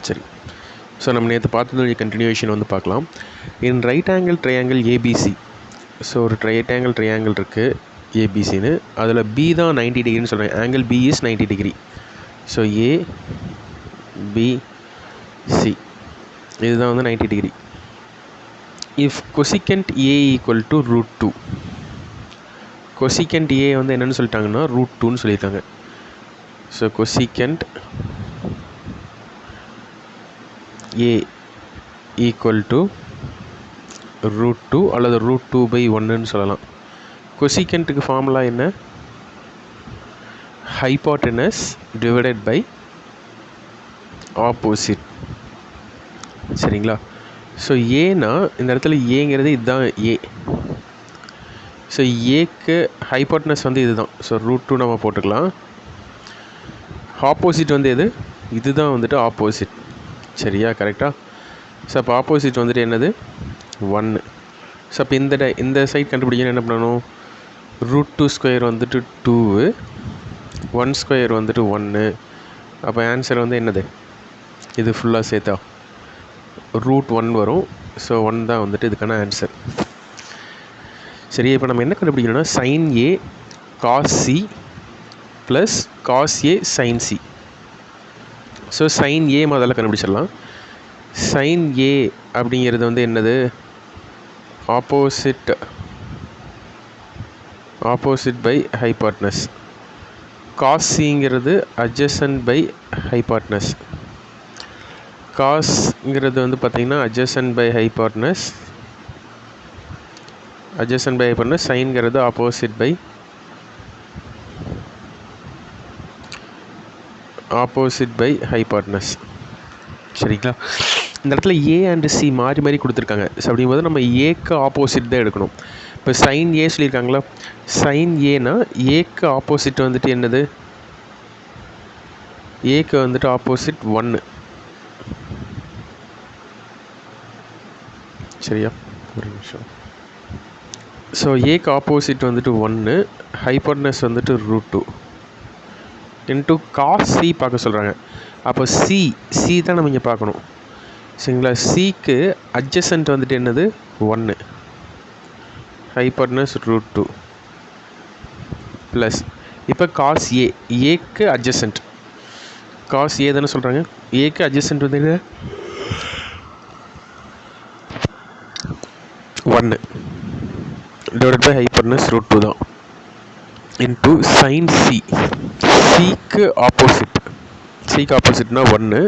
சரி, ஸோ நம்ம நேற்று பார்த்ததுடைய கண்டினியூவேஷன் வந்து பார்க்கலாம். In right angle triangle ABC, so ஒரு ரைட் ஆங்கிள் ட்ரையாங்கிள் இருக்குது ஏபிசின்னு, அதில் பி தான் 90 டிகிரின்னு சொல்கிறேன். Angle B is 90 degree. So A B C இதுதான் வந்து 90 degree. If cosecant A equal to √2, cosecant A வந்து என்னென்னு சொல்லிட்டாங்கன்னா √2ன்னு சொல்லியிருக்காங்க. So cosecant A equal to √2 அல்லது √2/1ன்னு சொல்லலாம். கொசிகண்ட்டுக்கு ஃபார்முலா என்ன? Hypotenuse divided by opposite. சரிங்களா? ஸோ ஏன்னா இந்த இடத்துல ஏங்கிறது இதுதான் ஏ. ஸோ ஏக்கு ஹைபாட்டனஸ் வந்து இதுதான். ஸோ √2 நம்ம போட்டுக்கலாம். ஆப்போசிட் வந்து எது? இதுதான் வந்துட்டு ஆப்போசிட். சரியா? கரெக்டாக? ஸோ அப்போ ஆப்போசிட் வந்துட்டு என்னது? 1. ஸோ அப்போ இந்த சைட் கண்டுபிடிக்கணும் என்ன பண்ணணும்? √2² வந்துட்டு 2, 1² வந்துட்டு 1. அப்போ ஆன்சர் வந்து என்னது? இது ஃபுல்லாக சேர்த்தா √1 வரும். ஸோ 1 தான் வந்துட்டு இதுக்கான ஆன்சர். சரி, இப்போ நம்ம என்ன கண்டுபிடிக்கணும்னா sin A cos C plus cos A sin C. So sin A முதல்ல கண்டுபிடிச்சிடலாம். sin A அப்படிங்கிறது வந்து என்னது? Opposite by hypotenuse. cos Cங்கிறது adjacent பை ஹைபாட்னஸ். காஸ்ங்கிறது வந்து பார்த்திங்கன்னா adjacent பை ஹைபாட்னஸ், சைன்கிறது ஆப்போசிட் பை ஹைபாட்னஸ். சரிங்களா? இந்த இடத்துல ஏ அண்டு சி மாறி மாறி கொடுத்துருக்காங்க. ஸோ அப்படிங்கும்போது நம்ம ஏக்கு ஆப்போசிட் தான் எடுக்கணும். இப்போ சைன் ஏ சொல்லியிருக்காங்களா? சைன் ஏனா ஏக்கு ஆப்போசிட் வந்துட்டு என்னது? ஏக்கு வந்துட்டு ஆப்போசிட் 1. சரியா? ஒரு நிமிஷம். ஸோ ஏக்கு ஆப்போசிட் வந்துட்டு 1, ஹைபாட்னஸ் வந்துட்டு √2 இன்ட்டு காஸ் சி பார்க்க சொல்கிறாங்க. அப்போ சி தான் நம்ம இங்கே பார்க்கணும். சரிங்களா? சிக்கு அட்ஜசன்ட் வந்துட்டு என்னது? 1, ஹைபாட்னஸ் √2 ப்ளஸ் இப்போ காஸ் ஏக்கு அட்ஜசன்ட், காஸ் ஏ தானே சொல்கிறாங்க. ஏக்கு அட்ஜசன்ட் வந்து என்ன? 1 டிவைடட் பை ஹைபாட்னஸ் √2 தான் இன்ட்டு சைன் சிக்கு ஆப்போசிட்னா 1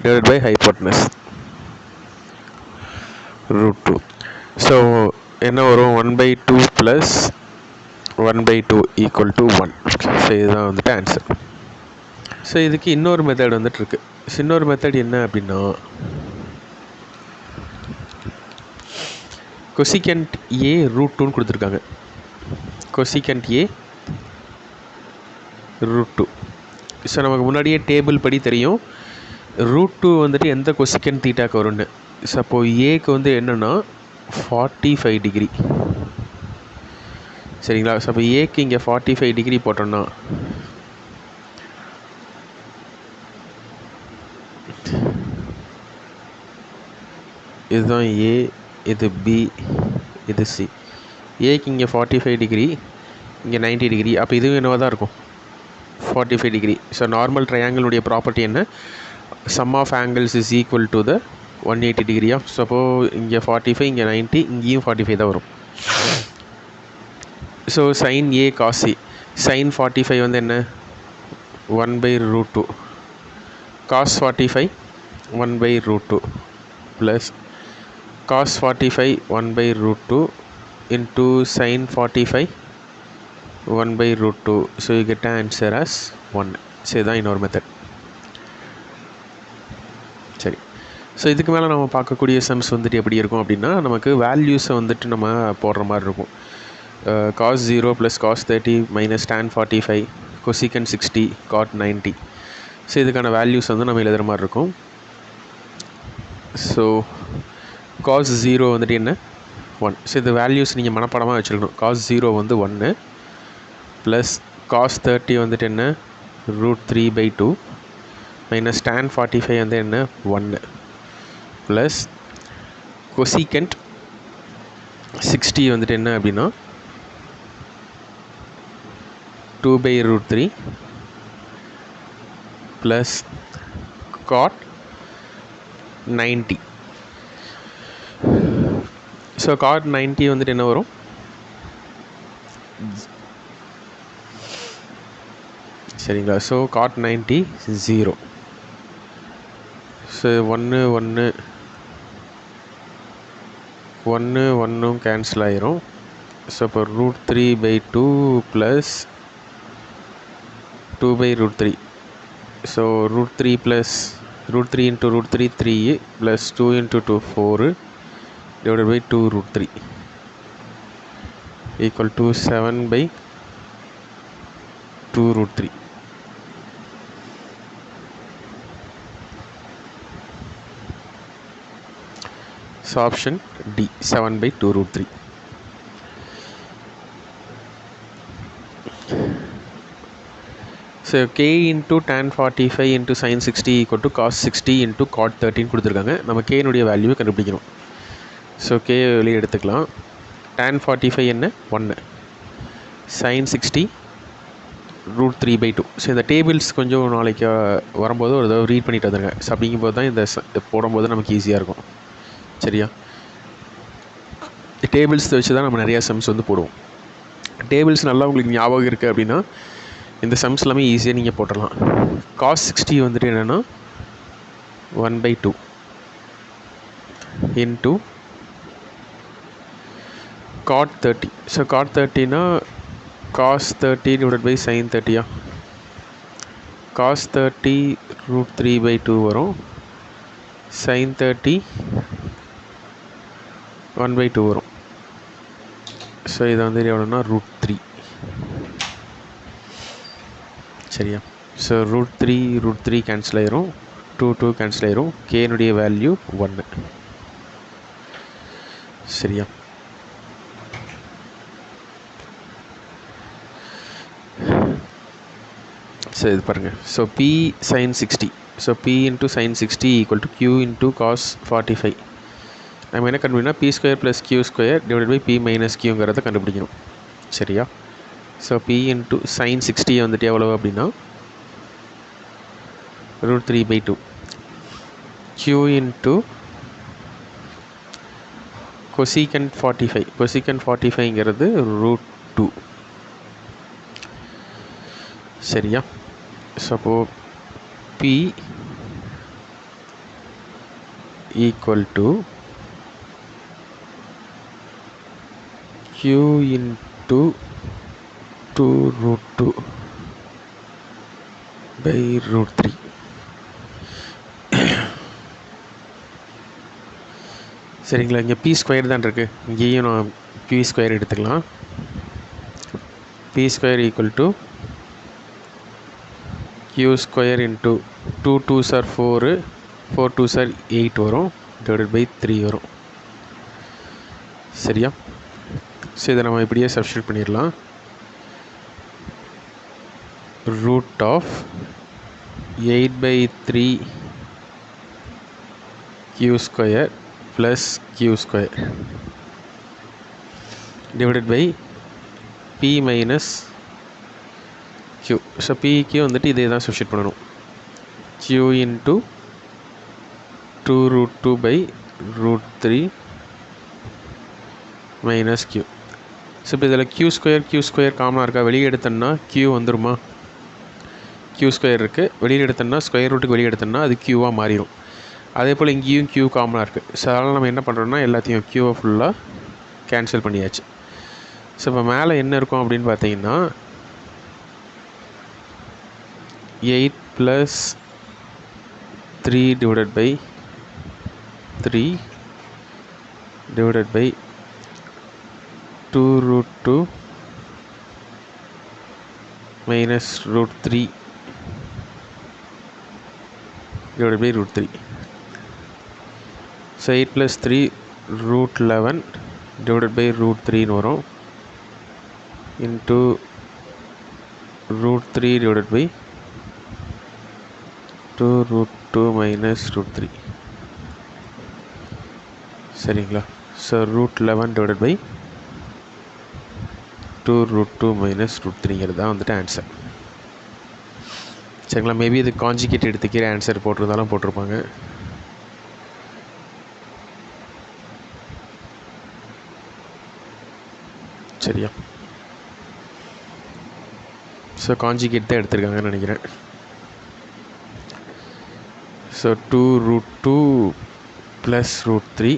divided by hypotenuse √2. ஸோ என்ன வரும்? 1/2 ப்ளஸ் 1/2 ஈக்குவல் டு 1. ஸோ இதுதான் வந்துட்டு ஆன்சர். ஸோ இதுக்கு இன்னொரு மெத்தட் வந்துட்டு இருக்குது. இன்னொரு மெத்தட் என்ன அப்படின்னா கொசிகண்ட் ஏ √2ன்னு கொடுத்துருக்காங்க. கொசிகண்ட் ஏ √2. ஸோ நமக்கு முன்னாடியே டேபிள் படி தெரியும் √2 வந்துட்டு எந்த கொசிகண்ட் தீட்டாக்கு வரும்னு. ஸோ அப்போது ஏக்கு வந்து என்னென்னா 45 டிகிரி. சரிங்களா? ஸோ அப்போ ஏக்கு இங்கே 45 டிகிரி போட்டோம்னா இதுதான் ஏ, இது பி, இது சி. ஏக்கு இங்கே 45 டிகிரி, இங்கே 90 டிகிரி. அப்போ இதுவும் என்னவா தான் இருக்கும்? 45 டிகிரி. ஸோ நார்மல் ட்ரையாங்கிளுடைய ப்ராப்பர்ட்டி என்ன? Sum of angles is equal to the 180 டிகிரியா. ஸோ அப்போது இங்கே 45, இங்கே 90, இங்கேயும் 45 தான் வரும். So sine A cos C, sine 45 வந்து என்ன? 1/√2 cos 45 1/√2 plus cos 45 1/√2 into sine 45 1/√2. So you get answer as 1. ஸோ இதுதான் இன்னொரு மெத்தட். சரி, ஸோ இதுக்கு மேலே நம்ம பார்க்கக்கூடிய சம்ஸ் வந்துட்டு எப்படி இருக்கும் அப்படின்னா நமக்கு வேல்யூஸை வந்துட்டு நம்ம போடுற மாதிரி இருக்கும். Cos 0 plus cos 30 minus tan 45 cosecant 60 cot 90. So இதுக்கான வேல்யூஸ் வந்து நம்ம எழுதுகிற மாதிரி இருக்கும். ஸோ காஸ் 0 வந்துட்டு என்ன? 1. ஸோ இது வேல்யூஸ் நீங்கள் மனப்பாடமாக வச்சுருக்கணும். காஸ் 0 வந்து 1 ப்ளஸ் காஸ் 30 வந்துட்டு என்ன? √3/2 மைனஸ் tan 45 வந்து என்ன 1 ப்ளஸ் கொசிகண்ட் 60 வந்துட்டு என்ன அப்படின்னா 2/√3 ப்ளஸ் cot 90. ஸோ cot 90 வந்துட்டு என்ன வரும் சரிங்களா. So cot 90 0. ஸோ 1 கேன்சல் ஆயிரும். ஸோ இப்போ √3/2 plus 2/√3. So √3 plus √3 into √3 3 plus 2 into 2 4 divided by 2√3 equal to 7/2√3. So option D 7/2√3. So k into tan 45 into sin 60 equal to cos 60 into cot 13 கொடுத்துருக்காங்க. நம்ம கேனுடைய வேல்யூவை கண்டுபிடிக்கணும். ஸோ கே வெளியே எடுத்துக்கலாம். tan 45 என்ன 1, sin 60 √3/2. So இந்த டேபிள்ஸ் கொஞ்சம் நாளைக்கு வரும்போது ஒரு தடவை ரீட் பண்ணிட்டு வந்துடுங்க. ஸோ அப்படிங்கும்போது தான் இந்த போடும்போது நமக்கு ஈஸியாக இருக்கும். சரியா, டேபிள்ஸ் வச்சு தான் நம்ம நிறையா சம்ஸ் வந்து போடுவோம். டேபிள்ஸ் நல்லா உங்களுக்கு ஞாபகம் இருக்குது அப்படின்னா இந்த சம்ஸ் எல்லாமே ஈஸியாக நீங்கள் போட்டுடலாம். cos 60 வந்துட்டு என்னென்னா 1/2 into cot 30. So cot 30னா cos 30 divided by sin 30. cos 30 √3/2 வரும், sin 30 1/2 வரும். ஸோ இதை வந்து எவ்வளோனா √3. சரியா, ஸோ √3 கேன்சல் ஆயிரும், 2 கேன்சல் ஆயிரும், கேனுடைய வேல்யூ 1. சரியா, ஸோ இது பாருங்கள். So p sin 60, so p into sin 60 equal to q into cos 45. நம்ம என்ன கண்டுபிடிக்கணும், p² + q² divided by p minus qங்கிறத கண்டுபிடிக்கணும். சரியா, ஸோ p into sin 60 வந்துட்டு எவ்வளோ அப்படின்னா √3/2, q into cosecant 45, cosecant 45ங்கிறது √2. சரியா, ஸோ அப்போ p equal to q into 2√2/√3. சரிங்களா, இங்கே p² தான் இருக்குது, இங்கேயும் நான் p² எடுத்துக்கலாம். p² equal to q² into 2 2s are 4, 4 2s are 8 வரும், divided by 3 வரும். சரியா, ஸோ இதை நம்ம இப்படியே சப்ஸ்டியூட் பண்ணிடலாம். √8/3 q² plus q² divided by p minus q. So pக்கு வந்துட்டு இதே தான் சப்ஸ்டியூட் பண்ணணும். q into 2√2/√3 minus q. So இப்போ இதில் q² காமனாக இருக்கா, வெளியே எடுத்தோன்னா q வந்துருமா, q² இருக்குது, வெளியில் எடுத்தோன்னா ஸ்கொயர் ரூட்டுக்கு வெளியே எடுத்தோன்னா அது q-ஆக மாறிடும். அதே போல் இங்கேயும் q காமனாக இருக்குது. ஸோ அதனால் நம்ம என்ன பண்ணுறோம்னா எல்லாத்தையும் q-வை ஃபுல்லாக கேன்சல் பண்ணியாச்சு. ஸோ இப்போ மேலே என்ன இருக்கும் அப்படின்னு பார்த்தீங்கன்னா 8 + 3 divided by 3 divided by 2√2 minus √3 divided by √3. So 8 + 3 √11 divided by √3 வரும், into √3 divided by 2√2 மைனஸ் √3. சரிங்களா? ஸோ √11 டிவைடட் பை 2√2 மைனஸ் √3ங்கிறது தான் வந்துட்டு ஆன்சர். சரிங்களா? மேபி இது காஞ்சிகேட் எடுத்துக்கிற ஆன்சர் போட்டிருந்தாலும் போட்டிருப்பாங்க. சரியா? ஸோ காஞ்சிகேட் தான் எடுத்திருக்காங்கன்னு நினைக்கிறேன். So 2√2 plus √3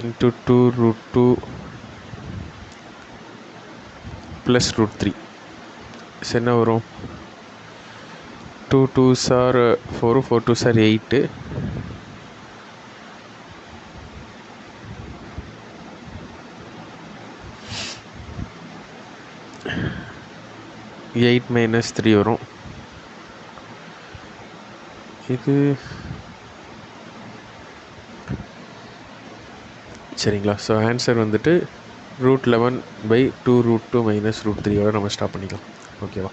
into 2√2 plus √3. So என்ன வரும்? 2 2s are 4, 4 2s are 8. Eight minus 3 வரும். இது சரிங்களா? ஸோ ஆன்சர் வந்துட்டு √11 பை 2√2 மைனஸ் √3யோட நம்ம ஸ்டாப் பண்ணிக்கலாம். ஓகேவா?